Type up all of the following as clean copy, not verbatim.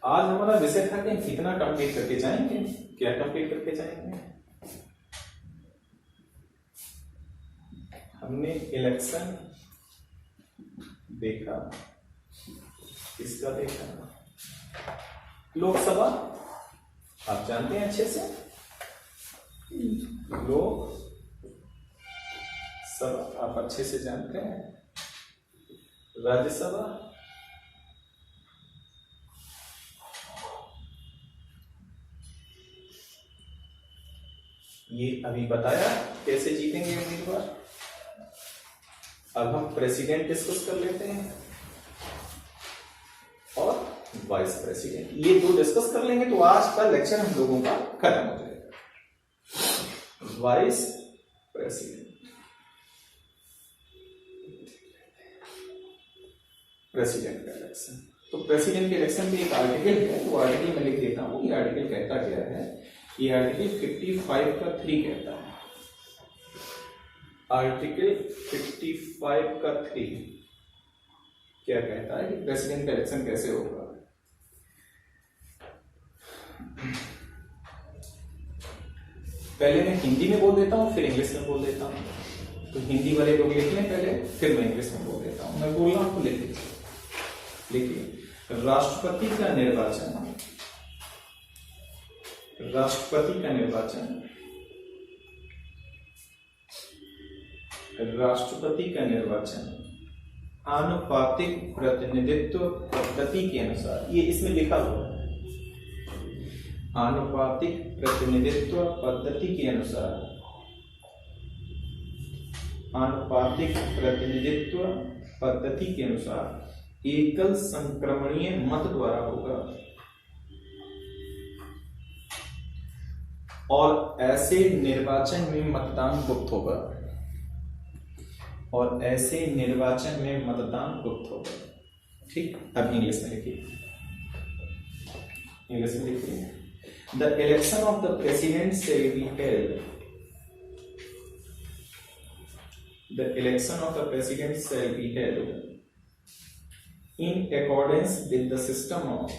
आज हमारा विषय था कि कितना कंप्लीट करके जाएंगे, क्या कंप्लीट करके जाएंगे। हमने इलेक्शन देखा, किसका देखा, लोकसभा, आप जानते हैं अच्छे से, लोकसभा आप अच्छे से जानते हैं, राज्यसभा, ये अभी बताया कैसे जीतेंगे उम्मीदवार। अब हम प्रेसिडेंट डिस्कस कर लेते हैं और वाइस प्रेसिडेंट, ये दो डिस्कस कर लेंगे तो आज का लेक्चर हम लोगों का खत्म हो जाएगा। वाइस प्रेसिडेंट, प्रेसिडेंट का इलेक्शन, तो प्रेसिडेंट के इलेक्शन में एक आर्टिकल है, वो आर्टिकल मैं लिख देता हूं। ये आर्टिकल कहता क्या है, ये आर्टिकल 55 का 3 कहता है। आर्टिकल 55 का 3 क्या कहता है कि प्रेसिडेंट का इलेक्शन कैसे होगा। पहले मैं हिंदी में बोल देता हूं, फिर इंग्लिश में बोल देता हूं, तो हिंदी वाले लोग लिख लें पहले, फिर मैं इंग्लिश में बोल देता हूं। मैं बोल रहा हूं तो लिख लीजिए। लिखिए, राष्ट्रपति का निर्वाचन, राष्ट्रपति का निर्वाचन, राष्ट्रपति का निर्वाचन आनुपातिक प्रतिनिधित्व पद्धति के अनुसार, ये इसमें लिखा हुआ है, आनुपातिक प्रतिनिधित्व पद्धति के अनुसार, आनुपातिक प्रतिनिधित्व पद्धति के अनुसार एकल संक्रमणीय मत द्वारा होगा और ऐसे निर्वाचन में मतदान गुप्त होगा, और ऐसे निर्वाचन में मतदान गुप्त होगा। ठीक, अब इंग्लिश में लिखिए, इंग्लिश में लिखिए। The election of the president shall be held, the election of the president shall be held in accordance with the system of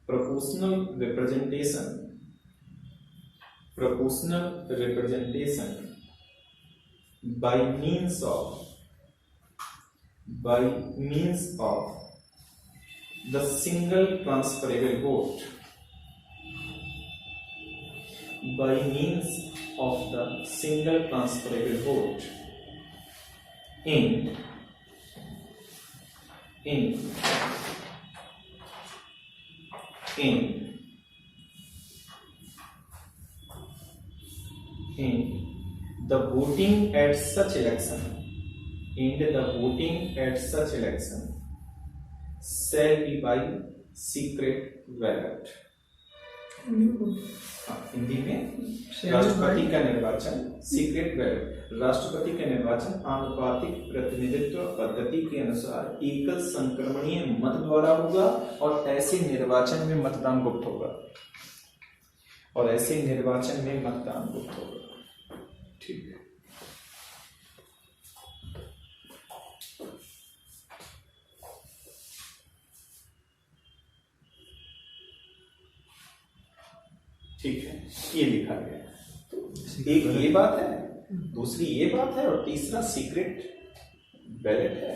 proportional representation, by means of the single transferable vote, by means of the single transferable vote in the voting at such election, shall be by secret ballot। Hindi में, राष्ट्रपति का निर्वाचन secret ballot, राष्ट्रपति का निर्वाचन आनुपातिक प्रतिनिधित्व पद्धति के अनुसार एकल संक्रमणीय मत द्वारा होगा और ऐसे निर्वाचन में मतदान गुप्त होगा, और ऐसे निर्वाचन में मतदान गुप्त होगा। ठीक है, ठीक है, ये लिखा गया है। एक ये बात है, दूसरी ये बात है, और तीसरा सीक्रेट बैलेट है।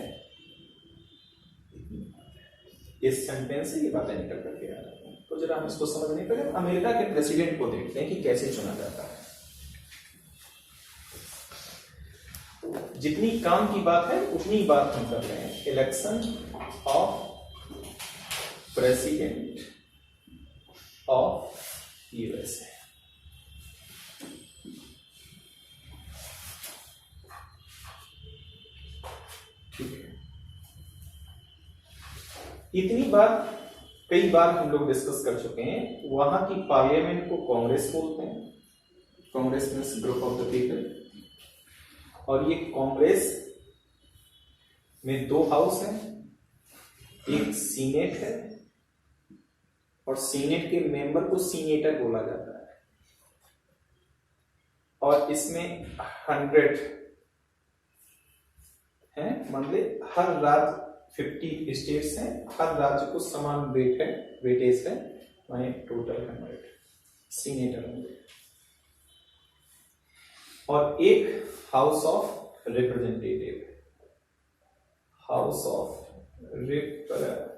इस सेंटेंस से ये बातें निकल करके आ रही हैं, तो जरा हम इसको समझने पहले अमेरिका के प्रेसिडेंट को देखते हैं कि कैसे चुना जाता है। जितनी काम की बात है उतनी बात हम कर रहे हैं। Election of president of USA, ठीक है। इतनी बात कई बार हम लोग डिस्कस कर चुके हैं। वहां की पार्लियामेंट को कांग्रेस बोलते हैं, Congress means group of the people, और ये कांग्रेस में 2 हाउस हैं, एक सीनेट है, और सीनेट के मेंबर को सीनेटर बोला जाता है, और इसमें 100 मान ले हर राज्य 50 स्टेट्स हैं, हर राज्य को समान वेट है, वेटेज है, माने टोटल 100 सीनेटर होंगे। और एक house of representative, house of representative,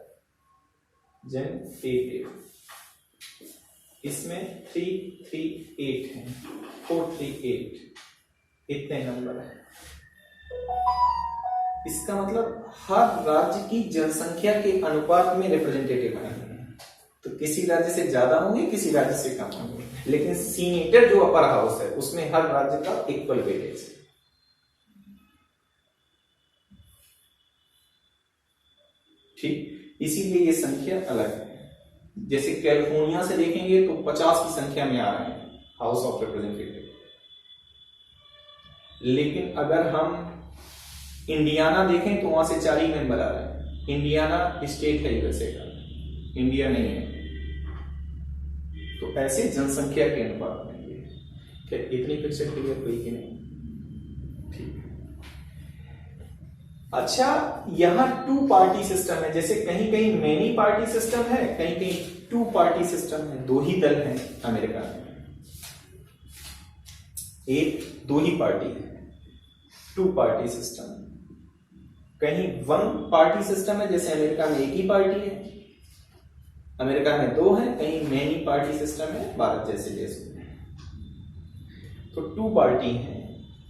इसमें 338 है, 438 इतने नंबर है। इसका मतलब हर राज्य की जनसंख्या के अनुपात में रिप्रेजेंटेटिव बनाएंगे, तो किसी राज्य से ज्यादा होंगे, किसी राज्य से कम होंगे, लेकिन सीनेटर जो अपर हाउस है उसमें हर राज्य का इक्वल वेटेज है। ठीक, इसीलिए ये संख्या अलग है। जैसे कैलिफोर्निया से देखेंगे तो 50 की संख्या में आ रहे हैं हाउस ऑफ रिप्रेजेंटेटिव, लेकिन अगर हम इंडियाना देखें तो वहां से 4 ही मेंबर आ रहे हैं। इंडियाना स्टेट है यूएसए का, इंडिया नहीं है। तो ऐसे जनसंख्या के अनुपात में ये क्या इतनी पिक्चर क्लियर हुई कि नहीं? ठीक। अच्छा, यहां 2 पार्टी सिस्टम है, जैसे कहीं कहीं मेनी पार्टी सिस्टम है, कहीं कहीं 2 पार्टी सिस्टम है, 2 ही दल हैं अमेरिका में, एक 2 ही पार्टी है, 2 पार्टी सिस्टम। कहीं 1 पार्टी सिस्टम है, जैसे अमेरिका में एक ही पार्टी है, अमेरिका में 2 है, कहीं मेनी पार्टी सिस्टम है भारत जैसे देशों में। तो 2 पार्टी है,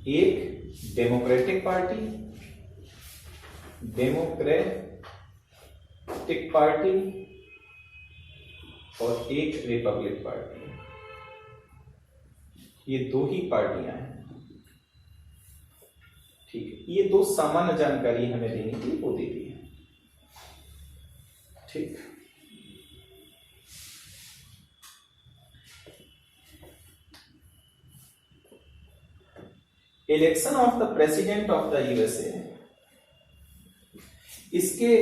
एक डेमोक्रेटिक पार्टी, डेमोक्रेटिक पार्टी, और एक रिपब्लिक पार्टी। ये 2 ही पार्टियां हैं। ठीक है, ये 2 सामान्य जानकारी हमें देने की वो दे दी है। ठीक, election of the president of the USA, इसके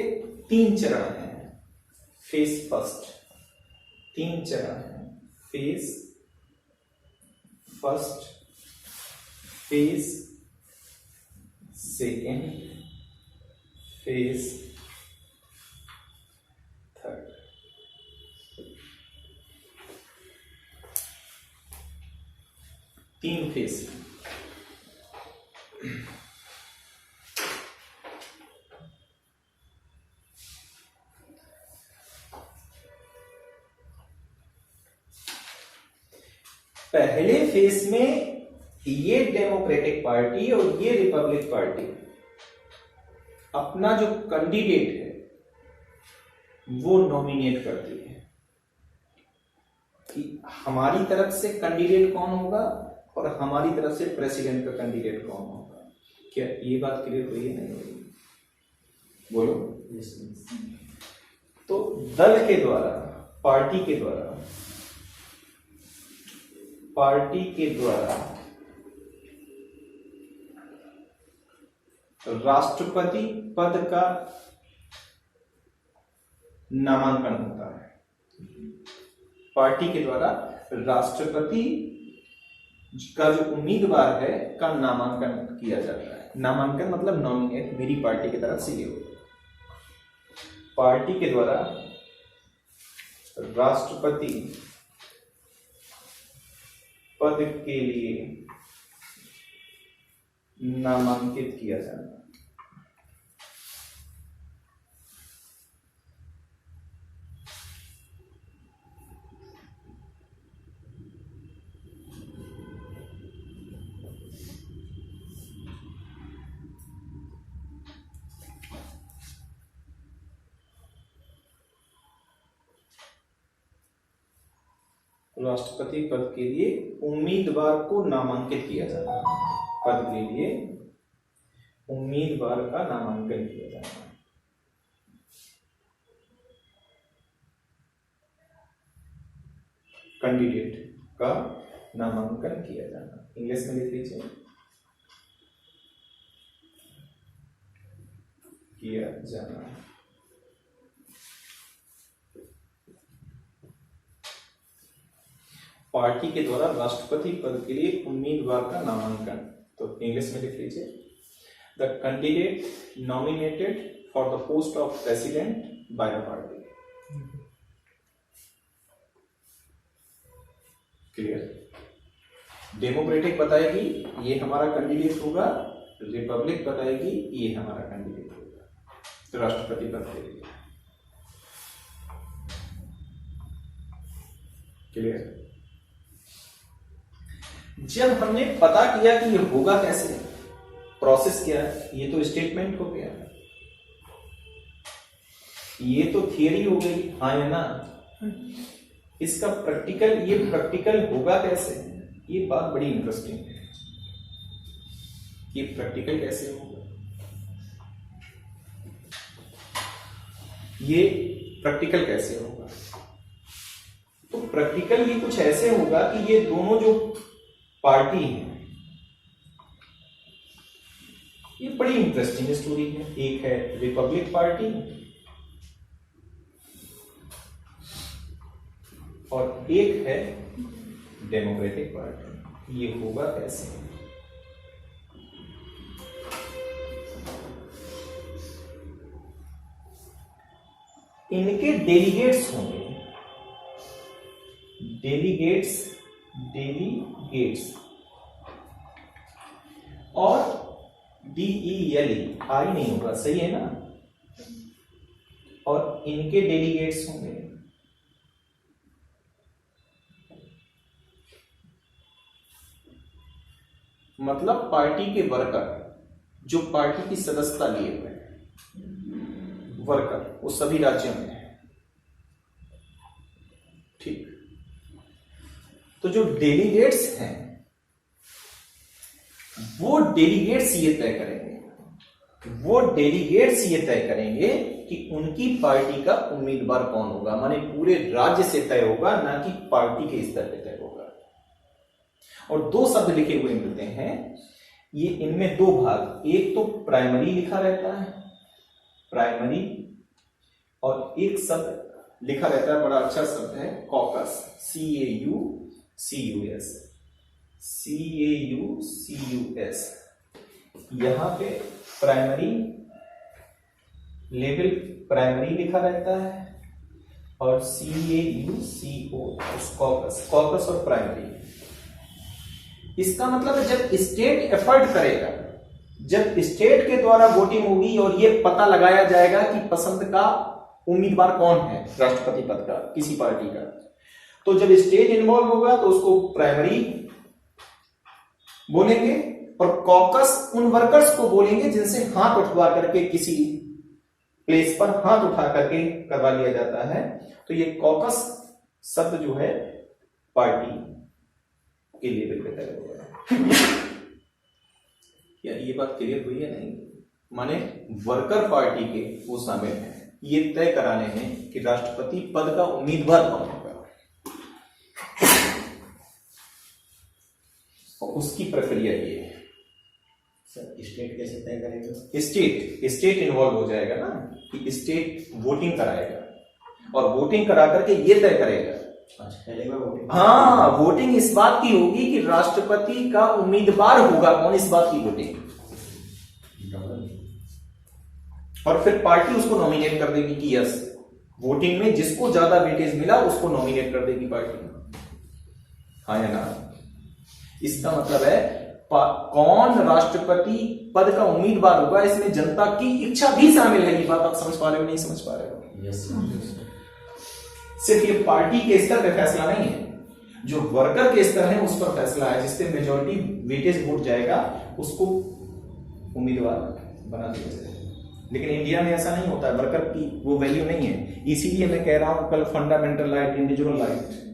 3 चरण हैं। फेज फर्स्ट, 3 चरण हैं। Phase first, phase second, phase third. तीन फेज। पहले फेज में ये डेमोक्रेटिक पार्टी और ये रिपब्लिक पार्टी अपना जो कैंडिडेट है वो नॉमिनेट करती है कि हमारी तरफ से कैंडिडेट कौन होगा और हमारी तरफ से प्रेसिडेंट का कैंडिडेट कौन होगा। क्या ये बात क्लियर हुई है? नहीं हुई? बोलो। तो दल के द्वारा, पार्टी के द्वारा राष्ट्रपति पद का नामांकन होता है। पार्टी के द्वारा राष्ट्रपति का जो उम्मीदवार है का नामांकन किया जाता है। नामांकन मतलब नॉमिनेट, मेरी पार्टी की तरफ से ये हो। पार्टी के द्वारा राष्ट्रपति पद के लिए नामांकित किया जाना। राष्ट्रपति पद के लिए उम्मीदवार को नामांकित किया जाता है। पद के लिए उम्मीदवार का नामांकन किया जाता है। कैंडिडेट का नामांकन किया जाना। इंग्लिश में लिख लीजिए, किया जाना। पार्टी के द्वारा राष्ट्रपति पद के लिए उम्मीदवार का नामांकन, तो इंग्लिश में लिख लीजिए, the candidate nominated for the post of president by the party. Clear? Democratic बताएगी ये हमारा कैंडिडेट होगा, रिपब्लिक बताएगी ये हमारा कैंडिडेट होगा, तो राष्ट्रपति पद के लिए। क्लियर? जब हमने पता किया कि ये होगा कैसे, प्रोसेस क्या है, ये तो स्टेटमेंट हो गया, ये तो थियरी हो गई, हाँ या ना। इसका प्रैक्टिकल, ये प्रैक्टिकल होगा कैसे, ये बात बड़ी इंटरेस्टिंग है। ये प्रैक्टिकल कैसे होगा, ये प्रैक्टिकल कैसे होगा? तो प्रैक्टिकल ये कुछ ऐसे होगा कि ये दोनों जो पार्टी हैं, ये बड़ी इंटरेस्टिंग स्टोरी है। एक है रिपब्लिक पार्टी और एक है डेमोक्रेटिक पार्टी। ये होगा कैसे? इनके डेलीगेट्स होंगे, डेलीगेट्स और DELE आई नहीं होगा, सही है ना? और इनके डेलीगेट्स होंगे मतलब पार्टी के वर्कर, जो पार्टी की सदस्यता लिए हुए हैं वर्कर, वो सभी राज्यों में है। ठीक, तो जो डेलीगेट्स हैं वो डेलीगेट्स ये तय करेंगे कि उनकी पार्टी का उम्मीदवार कौन होगा, माने पूरे राज्य से तय होगा, ना कि पार्टी के स्तर पे तय होगा। और दो शब्द लिखे हुए मिलते हैं, ये इनमें दो भाग, एक तो प्राइमरी लिखा रहता है, प्राइमरी, और एक शब्द लिखा रहता है, बड़ा अच्छा शब्द है, कॉकस, CAUCUS। यहां पे प्राइमरी लेवल प्राइमरी लिखा रहता है और CAUCOS कॉकस और प्राइमरी। इसका मतलब है जब स्टेट एफर्ट करेगा, जब स्टेट के द्वारा वोटिंग होगी और ये पता लगाया जाएगा कि पसंद का उम्मीदवार कौन है राष्ट्रपति पद का किसी पार्टी का, तो जब स्टेट इन्वॉल्व होगा तो उसको प्राइमरी बोलेंगे और कॉकस उन वर्कर्स को बोलेंगे जिनसे हाथ उठवा करके किसी प्लेस पर हाथ उठा करके करवा लिया जाता है। तो ये कॉकस शब्द जो है पार्टी के लेवल पे तय हो गया। क्या ये बात क्लियर हुई है? नहीं, माने वर्कर पार्टी के वो शामिल हैं, ये तय कराने हैं कि राष्ट्रपति पद का उम्मीदवार कौन होगा और उसकी प्रक्रिया ये है। स्टेट कैसे तय करेगा? स्टेट इन्वॉल्व हो जाएगा ना, कि स्टेट वोटिंग कराएगा और वोटिंग करा करके ये तय करेगा। पहले वोटिंग, हाँ, वोटिंग इस बात की होगी कि राष्ट्रपति का उम्मीदवार होगा कौन, इस बात की वोटिंग, और फिर पार्टी उसको नॉमिनेट कर देगी कि यस, वोटिंग में जिसको ज्यादा वेटेज मिला उसको नॉमिनेट कर देगी पार्टी, हाँ या ना। इसका मतलब है कौन राष्ट्रपति पद का उम्मीदवार होगा, इसमें जनता की इच्छा भी शामिल है। ये बात आप समझ पा रहे हो, नहीं समझ पा रहे हो? यस। सिर्फ ये पार्टी के स्तर पे फैसला नहीं है, जो वर्कर के स्तर है उस पर फैसला है, जिससे मेजॉरिटी वेटेज वोट जाएगा उसको उम्मीदवार बना दिया जाएगा। लेकिन इंडिया में ऐसा नहीं होता है, वर्कर की वो वैल्यू नहीं है। इसीलिए मैं कह रहा हूं कल फंडामेंटल राइट, इंडिविजुअल राइट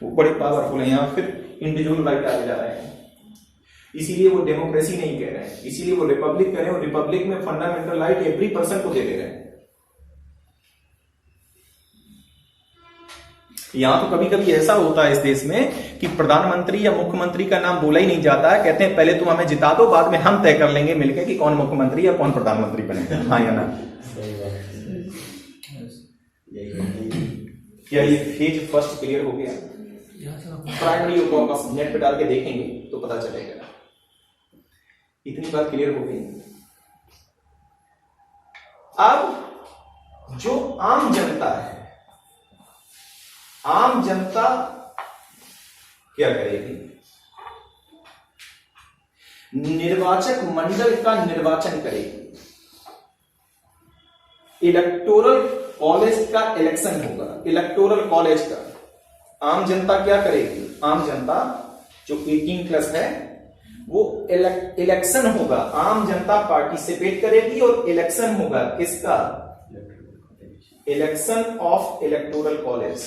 वो बड़े पावरफुल है, यहां फिर इंडिविजुअल राइट आगे जा रहे हैं। इसीलिए वो डेमोक्रेसी नहीं कह रहे हैं, इसीलिए वो रिपब्लिक कह रहे हैं, और रिपब्लिक में फंडामेंटल राइट एवरी पर्सन को दे रहे हैं। यहां तो कभी कभी ऐसा होता है इस देश में कि प्रधानमंत्री या मुख्यमंत्री का नाम बोला ही नहीं जाता है, कहते हैं पहले तुम हमें जिता दो, बाद में हम तय कर लेंगे मिलकर कि कौन मुख्यमंत्री या कौन प्रधानमंत्री बनेगा, हाँ या ना। क्या ये फेज फर्स्ट क्लियर हो गया? प्राइमरी को आप नेट पे डाल के देखेंगे तो पता चलेगा। इतनी बात क्लियर हो गई। अब जो आम जनता है, आम जनता क्या करेगी? निर्वाचक मंडल का निर्वाचन करेगी। इलेक्टोरल कॉलेज का इलेक्शन होगा। इलेक्टोरल कॉलेज का आम जनता क्या करेगी? आम जनता जो 18+ है वो इलेक्शन होगा। आम जनता पार्टिसिपेट करेगी और इलेक्शन होगा किसका? Election of electoral college.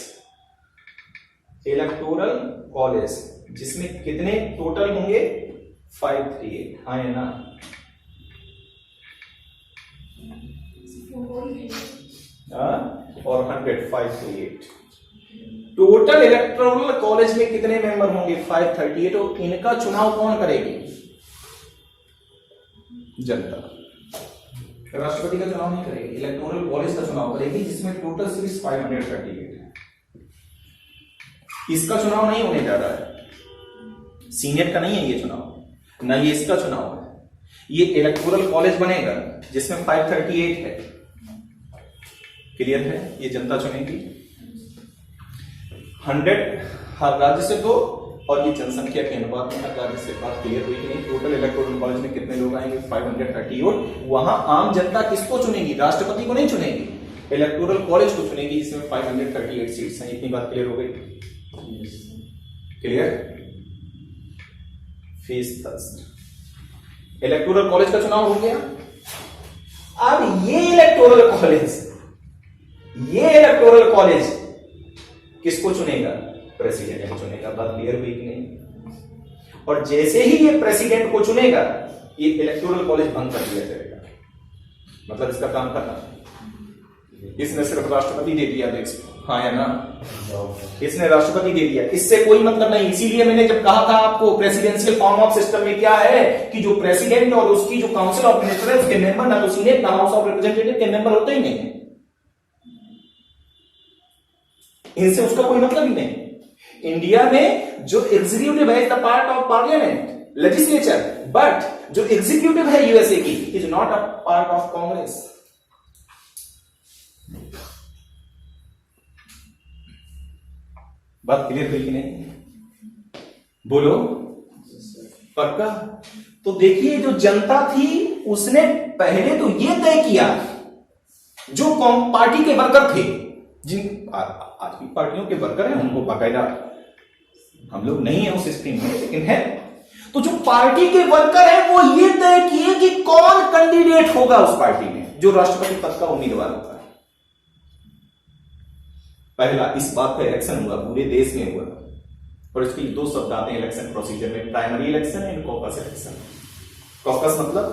Electoral college जिसमें कितने टोटल होंगे? 538। हाँ है ना? और 100, 538 टोटल। इलेक्टोरल कॉलेज में कितने मेंबर होंगे? 538। और इनका चुनाव कौन करेगी? जनता। राष्ट्रपति का चुनाव नहीं करेगी, इलेक्टोरल कॉलेज का चुनाव करेगी, जिसमें टोटल सीट्स 538 है। इसका चुनाव नहीं होने जा रहा है, सीनेट का नहीं है ये चुनाव, ना ये इसका चुनाव है। ये इलेक्टोरल कॉलेज बनेगा जिसमें 538 है। क्लियर है? ये जनता चुनेगी। 100 हर राज्य से 2 और ये जनसंख्या के अनुपात में हर राज्य से। बात क्लियर हुई कि नहीं? टोटल इलेक्टोरल कॉलेज में कितने लोग आएंगे? 538। वहां आम जनता किसको चुनेगी? राष्ट्रपति को नहीं चुनेगी, इलेक्टोरल कॉलेज को चुनेगी, जिसमें 538 सीट्स हैं। इतनी बात क्लियर हो गई? क्लियर? फीस थर्स्ट इलेक्टोरल कॉलेज का चुनाव हो गया। अब ये इलेक्टोरल कॉलेज किसको चुनेगा? प्रेसिडेंट को चुनेगा। बात क्लियर हुई कि नहीं? और जैसे ही ये प्रेसिडेंट को चुनेगा, ये इलेक्टोरल कॉलेज भंग कर दिया जाएगा। मतलब इसका काम करना, इसने सिर्फ राष्ट्रपति दे दिया देश। हाँ या ना? इसने राष्ट्रपति दे दिया, इससे कोई मतलब नहीं। इसीलिए मैंने जब कहा था आपको प्रेसिडेंशियल फॉर्म ऑफ सिस्टम में क्या है कि जो प्रेसिडेंट और उसकी जो काउंसिल ऑफ मिनिस्टर है उसके मेंबर ना तो सीनेट ना हाउस ऑफ रिप्रेजेंटेटिव के मेंबर होते ही नहीं है। इनसे उसका कोई मतलब ही नहीं। इंडिया में जो एग्जीक्यूटिव है is the part of parliament, legislature, but जो एग्जीक्यूटिव है यूएसए की is not a part of Congress. बात क्लियर हुई कि नहीं? बोलो पक्का? तो देखिए जो जनता थी उसने पहले तो ये तय किया, जो पार्टी के वर्कर थे, जिन आज भी पार्टियों के वर्कर हैं उनको बाकायदा, हम लोग नहीं है उस स्ट्रीम में लेकिन है, तो जो पार्टी के वर्कर हैं वो ये तय किए कि कौन कैंडिडेट होगा उस पार्टी में जो राष्ट्रपति पद का उम्मीदवार होगा। पहला इस बात का इलेक्शन हुआ, पूरे देश में हुआ, और इसके 2 शब्द आते हैं इलेक्शन प्रोसीजर में, primary election and caucus election. Caucus मतलब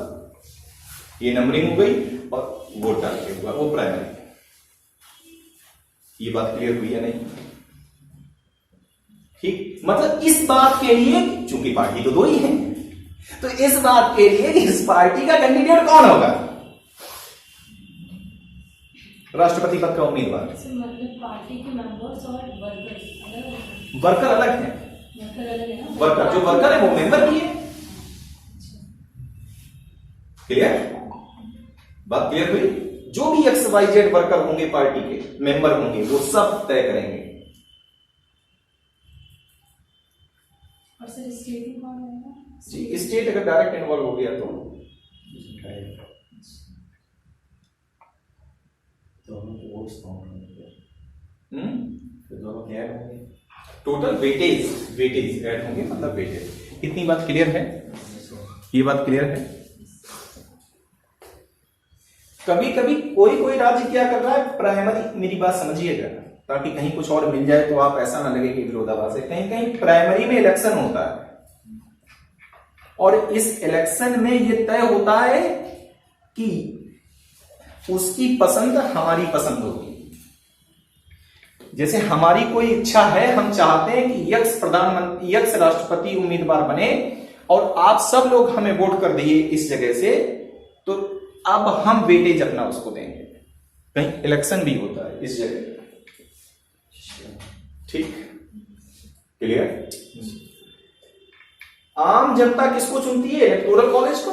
ये नंबरिंग हो गई और वोट डाल के हुआ, वो प्राइमरी। ये बात क्लियर हुई या नहीं? ठीक, मतलब इस बात के लिए, चूंकि पार्टी तो 2 ही है, तो इस बात के लिए इस पार्टी का कैंडिडेट कौन होगा? राष्ट्रपति पद का उम्मीदवार। मतलब पार्टी के मेंबर्स और वर्कर्स वर्कर अलग है। वर्कर अलग है ना? वर्कर जो वर्कर है वो मेंबर भी है। क्लियर? बात क्लियर हुई? जो भी XYZ वर्कर होंगे पार्टी के मेंबर होंगे वो सब तय करेंगे। और सर स्टेट कौन रहेगा? जी, स्टेट अगर डायरेक्ट इन्वॉल्व हो गया तो दोनों के वोट्स काउंट होंगे, तो दोनों के ऐड होंगे, टोटल वेटेज ऐड होंगे, मतलब वेटेज। इतनी बात क्लियर है? ये बात क्लियर है? कभी कभी कोई राज्य क्या कर रहा है, प्राइमरी, मेरी बात समझिएगा ताकि कहीं कुछ और मिल जाए तो आप ऐसा ना लगे कि विरोधाभास है। कहीं कहीं प्राइमरी में इलेक्शन होता है और इस इलेक्शन में यह तय होता है कि उसकी पसंद हमारी पसंद होगी। जैसे हमारी कोई इच्छा है, हम चाहते हैं कि यक्स राष्ट्रपति उम्मीदवार बने और आप सब लोग हमें वोट कर दिए इस जगह से, तो अब हम वेटेज अपना उसको देंगे। कहीं इलेक्शन भी होता है इस जगह। ठीक, क्लियर? आम जनता किसको चुनती है? इलेक्टोरल कॉलेज को।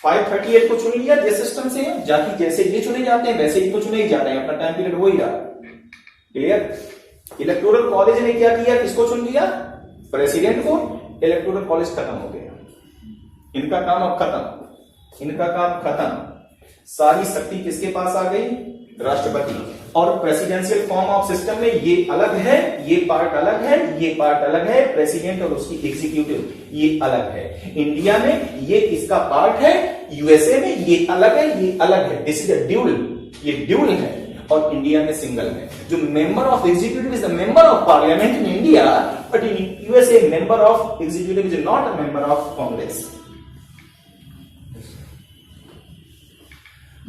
538 को चुन लिया, जिस सिस्टम से है, जाति जैसे ये चुने जाते हैं वैसे ही तो चुने ही जाते हैं, अपना टाइम पीरियड हो ही रहा। क्लियर? इलेक्टोरल कॉलेज ने क्या किया, किसको चुन लिया, प्रेसिडेंट को। इलेक्टोरल कॉलेज खत्म हो गया, इनका काम अब खत्म, इनका काम खत्म। सारी शक्ति किसके पास आ गई, राष्ट्रपति। और प्रेसिडेंशियल फॉर्म ऑफ सिस्टम में ये अलग है, ये पार्ट अलग है, ये पार्ट अलग है, प्रेसिडेंट और उसकी एग्जीक्यूटिव ये अलग है। इंडिया में ये इसका पार्ट है, यूएसए में ये अलग है, ये अलग है। दिस इज अ ड्यूल, ये ड्यूल है, और इंडिया में सिंगल है। जो member of executive is the member of parliament in India, but in USA member of executive is not a member of Congress.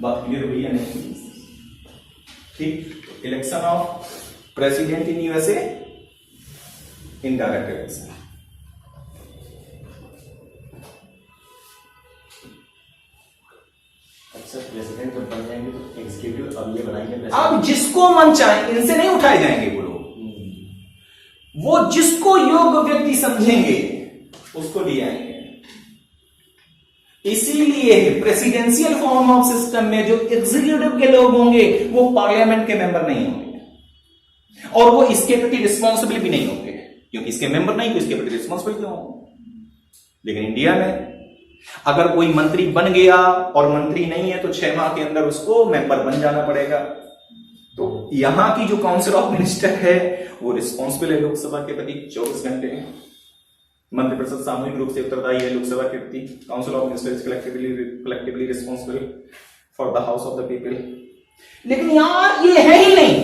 बात क्लियर हुई या नहीं? ठीक। Election of president in USA, indirect election. अच्छा, president जब बन जाएंगे तो एग्जीक्यूटिव अब ये बनाएंगे, अब जिसको मन चाहे, इनसे नहीं उठाए जाएंगे वो लोग, वो जिसको योग्य व्यक्ति समझेंगे उसको ले आएंगे। इसीलिए प्रेसिडेंशियल फॉर्म ऑफ सिस्टम में जो एग्जीक्यूटिव के लोग होंगे वो पार्लियामेंट के मेंबर नहीं होंगे, और वो इसके प्रति रिस्पॉन्सिबल भी नहीं होंगे, क्योंकि इसके मेंबर नहीं तो इसके प्रति रिस्पॉन्सिबल क्यों होंगे। लेकिन इंडिया में अगर कोई मंत्री बन गया और मंत्री नहीं है तो 6 माह के अंदर उसको मेंबर बन जाना पड़ेगा। तो यहां की जो काउंसिल ऑफ मिनिस्टर है वो रिस्पॉन्सिबल है लोकसभा के प्रति 24 घंटे। मंत्रिपरिषद सामूहिक रूप से उत्तरदायी है लोकसभा के प्रति। Council of ministers collectively responsible for the house of the people. लेकिन यहां ये है ही नहीं।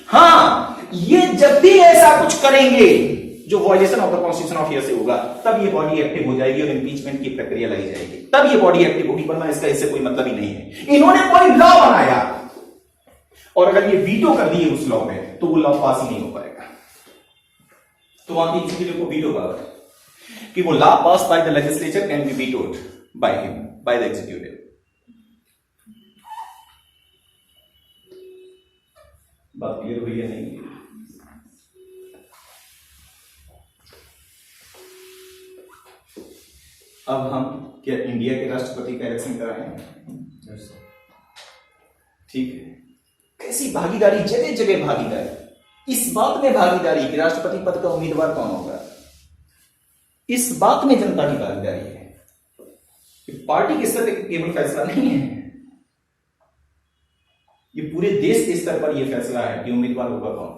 हाँ, ये जब भी ऐसा कुछ करेंगे जो violation of the constitution of USA होगा, तब ये बॉडी एक्टिव हो जाएगी और इम्पीचमेंट की प्रक्रिया लाई जाएगी, तब ये बॉडी एक्टिव होगी, वरना इसका इससे कोई मतलब ही नहीं है। इन्होंने कोई लॉ बनाया और अगर ये वीटो कर दिए उस लॉ में तो वो लॉ पास ही नहीं हो पाएगा। तो वहां की एग्जीक्यूटिव को वीटो पावर कि वो law pass by the legislature can be vetoed by him, by the executive. बात क्लियर हुई है नहीं? अब हम क्या इंडिया के राष्ट्रपति का इलेक्शन कराएं? ठीक है। कैसी भागीदारी, जगह जगह भागीदारी। इस बात में भागीदारी कि राष्ट्रपति पद का उम्मीदवार कौन होगा, इस बात में जनता की भागीदारी है। पार्टी के स्तर पर केवल फैसला नहीं है, ये पूरे देश के स्तर पर यह फैसला है कि उम्मीदवार होगा कौन।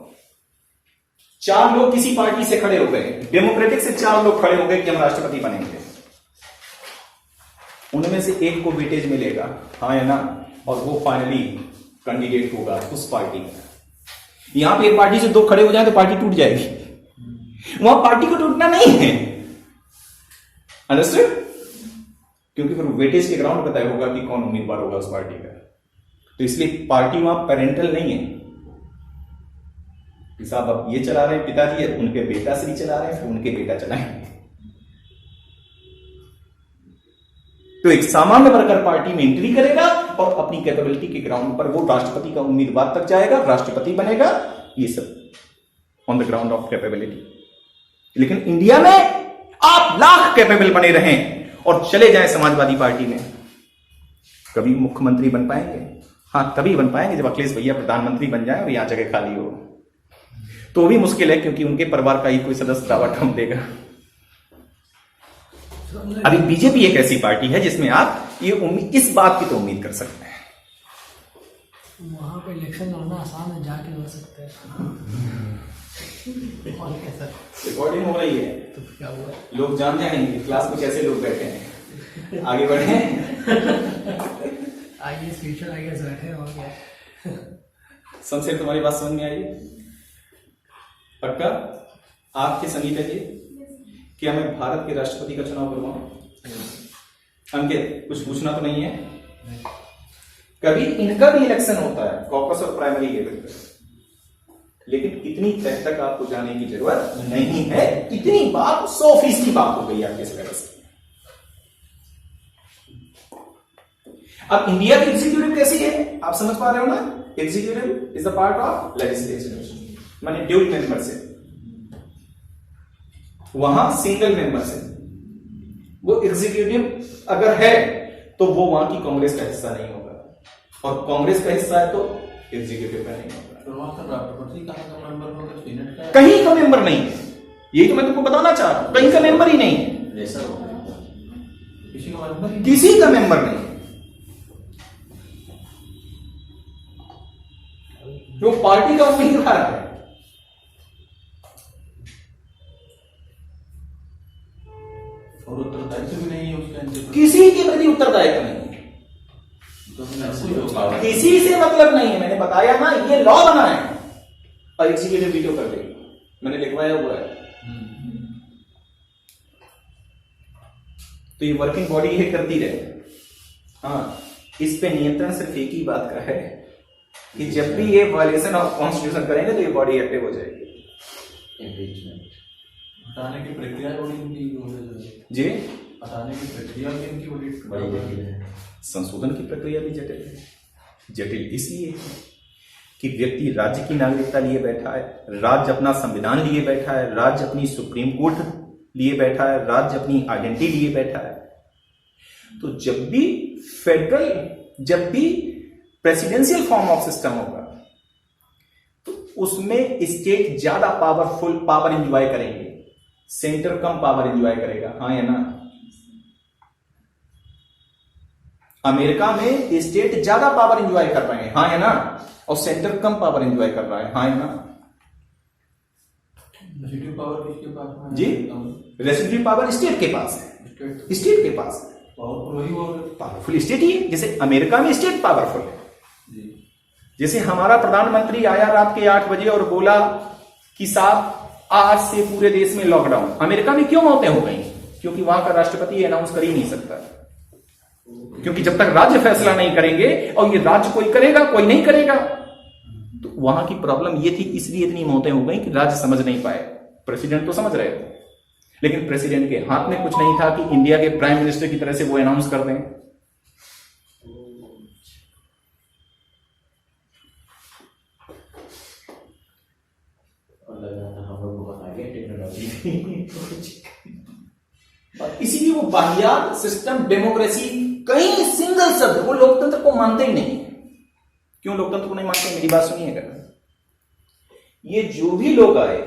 4 लोग किसी पार्टी से खड़े हो गए, डेमोक्रेटिक से 4 लोग खड़े हो गए कि हम राष्ट्रपति बनेंगे, उनमें से एक को वेटेज मिलेगा, हाँ या ना, और वो फाइनली कैंडिडेट होगा उस पार्टी का। यहां पे एक पार्टी से 2 खड़े हो जाए तो पार्टी टूट जाएगी, वहां पार्टी को टूटना नहीं है। अंडरस्टैंड? क्योंकि फिर वेटेज के ग्राउंड पता होगा कि कौन उम्मीदवार होगा उस पार्टी का। तो इसलिए पार्टी वहां पेरेंटल नहीं है कि साहब अब ये चला रहे हैं पिताजी, उनके बेटा श्री चला रहे हैं, फिर उनके बेटा चलाएंगे। तो एक सामान्य वर्कर पार्टी में एंट्री करेगा और अपनी कैपेबिलिटी के ग्राउंड पर वो राष्ट्रपति का उम्मीदवार तक जाएगा, राष्ट्रपति बनेगा, ये सब on the ground of capability. लेकिन इंडिया में आप लाख कैपेबल बने रहें और चले जाएं समाजवादी पार्टी में, कभी मुख्यमंत्री बन पाएंगे? हाँ, तभी बन पाएंगे जब अखिलेश भैया प्रधानमंत्री बन जाए और यहां जगह खाली हो, तो भी मुश्किल है क्योंकि उनके परिवार का ही कोई सदस्य दावा ठम देगा। अभी बीजेपी एक ऐसी पार्टी है जिसमें आप ये इस बात की तो उम्मीद कर सकते हैं। वहां पे इलेक्शन लड़ना आसान है, जाके लड़ सकते हैं। और कैसा रिकॉर्डिंग हो रही है तो क्या हुआ, लोग जान जाएंगे क्लास में कैसे लोग बैठे हैं। आगे बढ़े, आईएएस फ्यूचर आईएएस बैठे और क्या। शमशेर तुम्हारी बात समझ में आई? पक्का? आपके संगीत है ये, क्या मैं भारत के राष्ट्रपति का चुनाव करवाऊं? अंकित, कुछ पूछना तो नहीं है? कभी इनका भी इलेक्शन होता है कॉकस और प्राइमरी लेवल पे, लेकिन इतनी तह तक आपको जाने की जरूरत नहीं है। इतनी बात 100% बात हो गई आपके सिलेबस में। अब इंडिया की एग्जीक्यूटिव कैसी है आप समझ पा रहे हो ना? Executive is the part of legislature, माने ड्यूल मेंबर से, वहां सिंगल मेंबर से। वो एग्जीक्यूटिव अगर है तो वो वहां की कांग्रेस का हिस्सा नहीं होगा, और कांग्रेस का हिस्सा है तो एग्जीक्यूटिव में नहीं होगा। तो वहाँ का राष्ट्रपति कहाँ का मेंबर होगा, सीनेट का? कहीं का मेंबर नहीं है, यही तो मैं तुमको बताना चाह रहा हूं, कहीं का मेंबर ही नहीं है, जैसा होगा किसी का मेंबर ही किसी का मेंबर नहीं है। जो पार्टी का उम्मीदवार है, और उत्तरदायित्व भी नहीं है उसका, किसी के प्रति उत्तरदायित्व नहीं है, तो ऐसे ही होगा। किसी से मतलब नहीं है। मैंने बताया ना, ये लॉ बना है और एग्जीक्यूटिव वीटो कर देगा, मैंने लिखवाया हुआ है। तो ये वर्किंग बॉडी ये करती रहे। हाँ, इस पे नियंत्रण सिर्फ एक ही बात का है कि जब भी ये वायलेशन ऑफ कॉन्स्टिट्यूशन करेंगे तो ये बॉडी एक्टिव हो जाएगी। हटाने की प्रक्रिया बड़ी इनकी हो जाएगी जी, हटाने की प्रक्रिया भी इनकी बड़ी जटिल है। संशोधन की प्रक्रिया भी जटिल है। जटिल इसलिए है कि व्यक्ति राज्य की नागरिकता लिए बैठा है, राज्य अपना संविधान लिए बैठा है, राज्य अपनी सुप्रीम कोर्ट लिए बैठा है, राज्य अपनी आइडेंटिटी लिए बैठा है। तो जब भी प्रेसिडेंशियल फॉर्म ऑफ सिस्टम होगा तो उसमें स्टेट ज्यादा पावर एंजॉय करेंगे, सेंटर कम पावर एंजॉय करेगा। हाँ या ना? अमेरिका में स्टेट ज्यादा पावर एंजॉय कर रहे हैं, हाँ या ना? और सेंटर कम पावर एंजॉय कर रहा है, हाँ या ना? रेसिड्यू पावर किसके पास है? जी, रेसिड्यू पावर स्टेट के पास है, स्टेट के पास है। पावरफुल वही होगा, पावरफुल स्टेट ही है। जैसे अमेरिका में स्टेट पावरफुल है। जी। जैसे हमारा प्रधानमंत्री आया रात के 8 बजे और बोला कि साहब आज से पूरे देश में लॉकडाउन। अमेरिका में क्यों मौतें हो गई? क्योंकि वहां का राष्ट्रपति अनाउंस कर ही नहीं सकता, क्योंकि जब तक राज्य फैसला नहीं करेंगे, और ये राज्य कोई करेगा कोई नहीं करेगा, तो वहां की प्रॉब्लम ये थी, इसलिए इतनी मौतें हो गई कि राज्य समझ नहीं पाए। प्रेसिडेंट तो समझ रहे थे, लेकिन प्रेसिडेंट के हाथ में कुछ नहीं था कि इंडिया के प्राइम मिनिस्टर की तरह से वो अनाउंस कर दें। और लग रहा था हम लोग बहुत आगे टेक्नोलॉजी इसीलिए वो बाह्यात सिस्टम डेमोक्रेसी कहीं सिंगल शब्द, वो लोकतंत्र को मानते ही नहीं। क्यों लोकतंत्र को नहीं मानते? मेरी बात सुनिएगा। ये जो भी लोग आए,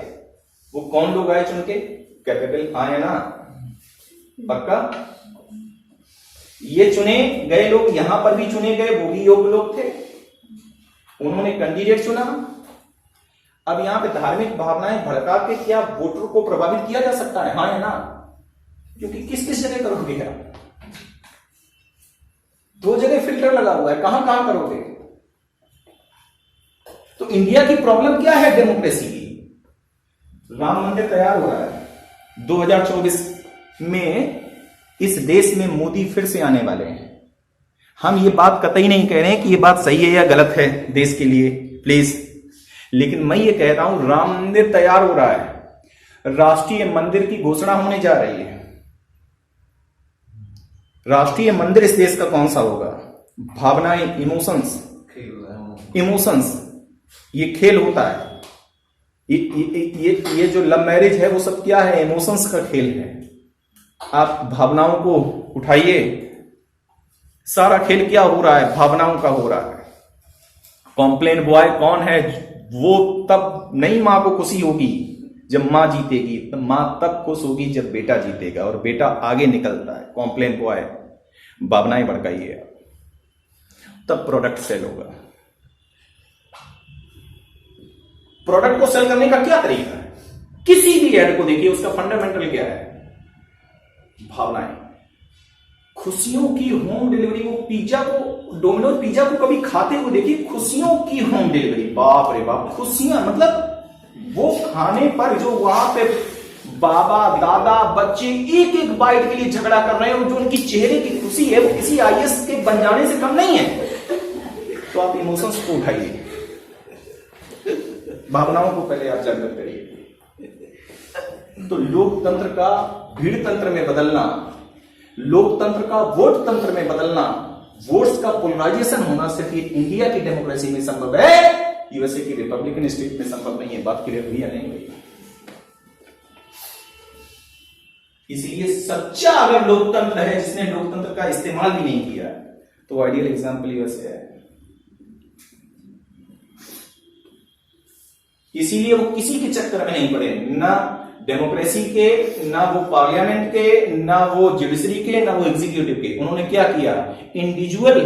वो कौन लोग आए चुन के? कैपिटल, हाँ या ना? पक्का? ये चुने गए लोग, यहां पर भी चुने गए, वो भी योग्य लोग थे, उन्होंने कैंडिडेट चुना। अब यहां पे धार्मिक भावनाएं भड़का के क्या वोटर को प्रभावित किया जा सकता है? हाँ या ना? क्योंकि किस किस जगह करोगे आप? 2 जगह फिल्टर लगा हुआ है, कहां कहां करोगे? तो इंडिया की प्रॉब्लम क्या है डेमोक्रेसी की? राम मंदिर तैयार हो रहा है, 2024 में इस देश में मोदी फिर से आने वाले हैं। हम ये बात कतई नहीं कह रहे हैं कि ये बात सही है या गलत है देश के लिए, प्लीज, लेकिन मैं ये कह रहा हूं राम मंदिर तैयार हो रहा है, राष्ट्रीय मंदिर की घोषणा होने जा रही है। राष्ट्रीय मंदिर इस देश का कौन सा होगा? भावनाएं, इमोशंस, ये खेल होता है। ये जो लव मैरिज है वो सब क्या है? इमोशंस का खेल है। आप भावनाओं को उठाइए, सारा खेल क्या हो रहा है? भावनाओं का हो रहा है। कॉम्प्लेन बॉय कौन है? वो तब नहीं मां को खुशी होगी जब मां जीतेगी, तो मां तब खुश होगी जब बेटा जीतेगा, और बेटा आगे निकलता है। कॉम्प्लेन बॉय, भावनाएं भड़काइए, तब प्रोडक्ट सेल होगा। प्रोडक्ट को सेल करने का क्या तरीका है? किसी भी एड को देखिए, उसका फंडामेंटल क्या है? भावनाएं। खुशियों की होम डिलीवरी। वो पिज्जा को, डोमिनोज पिज्जा को कभी खाते हुए देखिए, खुशियों की होम डिलीवरी। बाप रे बाप, खुशियां, मतलब वो खाने पर जो वहां पे बाबा दादा बच्चे एक एक बाइट के लिए झगड़ा कर रहे हैं, और जो उनकी चेहरे की खुशी है वो किसी आईएएस के बन जाने से कम नहीं है। तो आप इमोशंस को उठाइए, भावनाओं को पहले आप जागृत करिए। तो लोकतंत्र का भीड़ तंत्र में बदलना, लोकतंत्र का वोट तंत्र में बदलना, वोट्स का पोलराइजेशन होना सिर्फ ये इंडिया की डेमोक्रेसी में संभव है, यूएसए की रिपब्लिकन स्टेट में संभव नहीं है। बात क्लियर हुई या नहीं हुई? इसलिए सच्चा अगर लोकतंत्र है जिसने लोकतंत्र का इस्तेमाल भी नहीं किया, तो आइडियल एग्जाम्पल यूएसए है। इसीलिए वो किसी के चक्कर में नहीं पड़े, ना डेमोक्रेसी के, ना वो पार्लियामेंट के, ना वो जुडिशरी के, ना वो एग्जीक्यूटिव के। उन्होंने क्या किया, इंडिविजुअल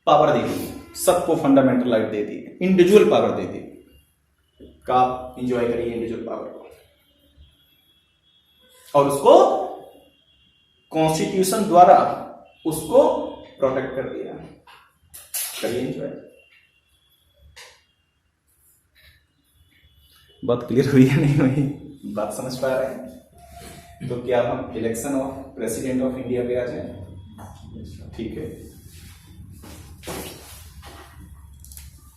पावर दे दी, सबको फंडामेंटल राइट दे दी, इंडिविजुअल पावर दे दी, का एंजॉय करिए इंडिविजुअल पावर को, और उसको कॉन्स्टिट्यूशन द्वारा उसको प्रोटेक्ट कर दिया। करिए एंजॉय। बात क्लियर हुई है नहीं हुई? बात समझ पा रहे हैं? तो क्या हम election of president of India पे आ जाए? ठीक है,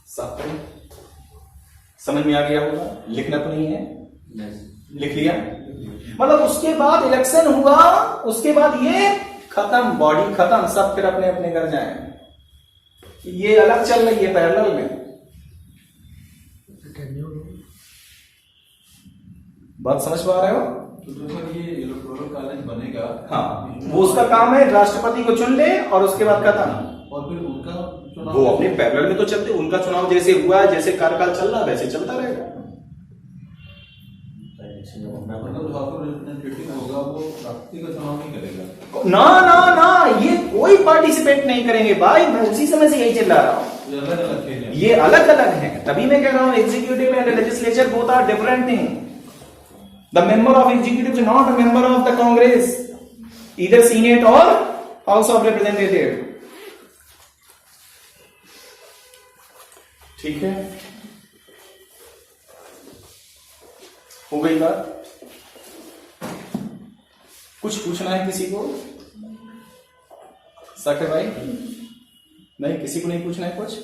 साफ करें। समझ में आ गया होगा? लिखना तो नहीं है? लिख लिया। मतलब उसके बाद इलेक्शन हुआ, उसके बाद ये खत्म, बॉडी खत्म, सब फिर अपने अपने घर जाए। ये अलग चल रही है पैरेलल में। बात समझ पा रहे हो? तो जो सर ये इलेक्टोरल कॉलेज बनेगा, हाँ, वो उसका काम है राष्ट्रपति को चुन ले और उसके बाद खत्म। और फिर उनका चुनाव वो अपने पैरेलल में तो चलते, उनका चुनाव जैसे हुआ है, जैसे कार्यकाल चल रहा है वैसे चलता रहेगा। मतलब जो हाउस रिप्रेजेंटेटिव होगा वो राष्ट्रपति का चुनाव नहीं करेगा। ना ना ना, ये कोई पार्टिसिपेट नहीं करेंगे भाई, मैं उसी समय से यही चिल्ला रहा हूं। ये अलग अलग खेल है। ये अलग अलग है, तभी मैं कह रहा हूं executive and legislature both are different thing. The member of executive is not a member of the Congress, either Senate or House of Representatives. ठीक है, हो गई बात? कुछ पूछना है किसी को? साकिर भाई, नहीं, किसी को नहीं पूछना है कुछ?